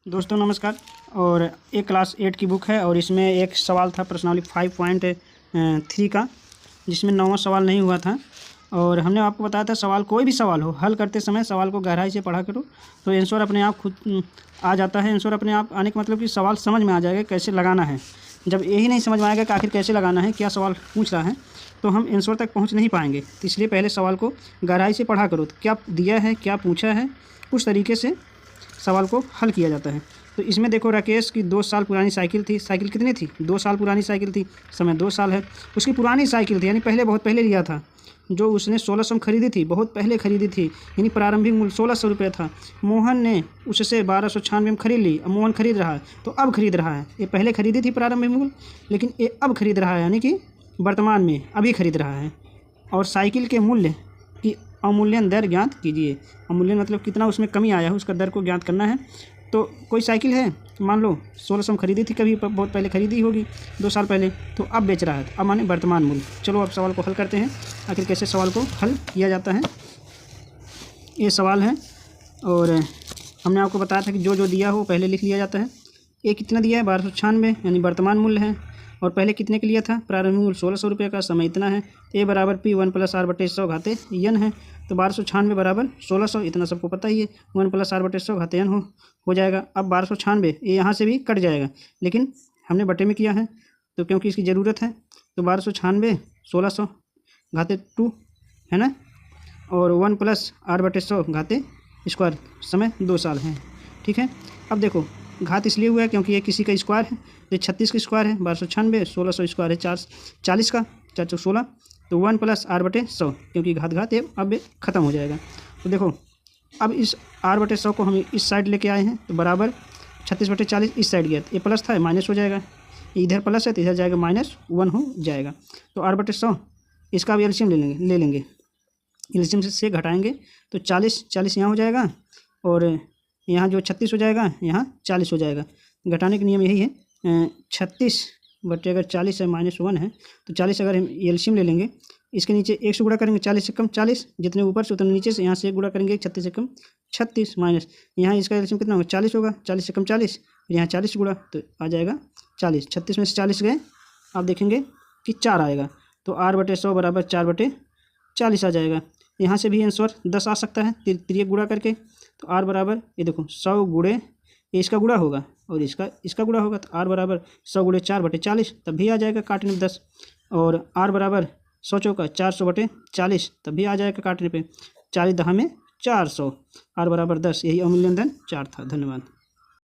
दोस्तों नमस्कार। और एक क्लास 8 की बुक है और इसमें एक सवाल था प्रश्नावली 5.3 का, जिसमें 9वां सवाल नहीं हुआ था। और हमने आपको बताया था सवाल कोई भी सवाल हो, हल करते समय सवाल को गहराई से पढ़ा करो तो आंसर अपने आप खुद आ जाता है। आंसर अपने आप आने का मतलब कि सवाल समझ में आ जाएगा कैसे लगाना है। जब यही नहीं समझ में आएगा कि आखिर कैसे लगाना है, क्या सवाल पूछ रहा है, तो हम आंसर तक पहुँच नहीं पाएंगे। तो इसलिए पहले सवाल को गहराई से पढ़ा करो, तो क्या दिया है, क्या पूछा है, उस तरीके से सवाल को हल किया जाता है। तो इसमें देखो, राकेश की 2 साल पुरानी साइकिल थी। साइकिल कितनी थी? 2 साल पुरानी साइकिल थी, समय 2 साल है। उसकी पुरानी साइकिल थी, यानी पहले बहुत पहले लिया था, जो उसने 1600 में खरीदी थी, बहुत पहले खरीदी थी, यानी प्रारंभिक मूल्य 1600 रुपये था। मोहन ने उससे 1296 में खरीद ली। अब मोहन खरीद रहा है, तो अब खरीद रहा है। ये पहले खरीदी थी प्रारंभिक मूल्य, लेकिन ये अब खरीद रहा है, यानी कि वर्तमान में अभी खरीद रहा है। और साइकिल के मूल्य की अवमूल्यन दर ज्ञात कीजिए। अवमूल्यन मतलब कितना उसमें कमी आया है, उसका दर को ज्ञात करना है। तो कोई साइकिल है, मान लो 1600 में खरीदी थी, कभी बहुत पहले खरीदी होगी 2 साल पहले, तो अब बेच रहा है, अब माने वर्तमान मूल्य। चलो अब सवाल को हल करते हैं, आखिर कैसे सवाल को हल किया जाता है। ये सवाल है और हमने आपको बताया था कि जो जो दिया हो पहले लिख लिया जाता है। ये कितना दिया है? 1296, यानी वर्तमान मूल्य है। और पहले कितने के लिया था? प्रारंभिक मूल्य 1600 रुपये का, समय इतना है। ए बराबर P 1 + R बटे 100 घाते n है। तो 1296 बराबर 1600, इतना सबको पता ही है। 1 + R बटे 100 घाते n हो जाएगा। अब 1296 ये यहाँ से भी कट जाएगा, लेकिन हमने बटे में किया है तो क्योंकि इसकी ज़रूरत है। तो 1296 1600 घाते 2 है ना, और 1 + R बटे 100 घाते स्क्वायर, समय 2 साल है। ठीक है। अब देखो, घात इसलिए हुआ है क्योंकि ये किसी का स्क्वायर है, तो 36 का स्क्वायर है। 1296 1600 स्क्वायर है 40 का, 4 × 16, तो 1 + R बटे 100, क्योंकि घात ये अब ख़त्म हो जाएगा। तो देखो, अब इस R बटे 100 को हम इस साइड लेके आए हैं, तो बराबर 36 बटे 40 इस साइड गया, ये प्लस था माइनस हो जाएगा, इधर प्लस है तो इधर जाएगा -1 हो जाएगा। तो R बटे 100 इसका भी एलसीएम ले लेंगे। एलसीएम से घटाएंगे तो 40 यहाँ हो जाएगा, और यहाँ जो 36 हो जाएगा, यहाँ 40 हो जाएगा। घटाने का नियम यही है, 36 बटे अगर 40 है -1 है, तो 40 अगर हम एलसीएम ले लेंगे, इसके नीचे 1 से गुणा करेंगे, 40 से कम 40, जितने ऊपर से उतने नीचे से, यहाँ से 1 गुणा करेंगे 36 से कम 36 माइनस, यहाँ इसका एलसीएम कितना होगा? 40 होगा। 40 से कम 40, यहाँ 40 से गुणा तो आ जाएगा 40। 36 में से 40 गए, आप देखेंगे कि 4 आएगा, तो R बटे 100 बराबर 4 बटे 40 आ जाएगा। यहाँ से भी आंसर 10 आ सकता है, तिर्यक गुणा करके। तो R बराबर, ये देखो 100 गुणे, इसका गुणा होगा और इसका गुणा होगा, तो R बराबर 100 गुणे 4 बटे 40, तब भी आ जाएगा काटने पे 10। और R बराबर 100 चौका 400 बटे 40, तब भी आ जाएगा काटने पे 40 10 में 400। R बराबर 10, यही अवमूल्यन 4 था। धन्यवाद।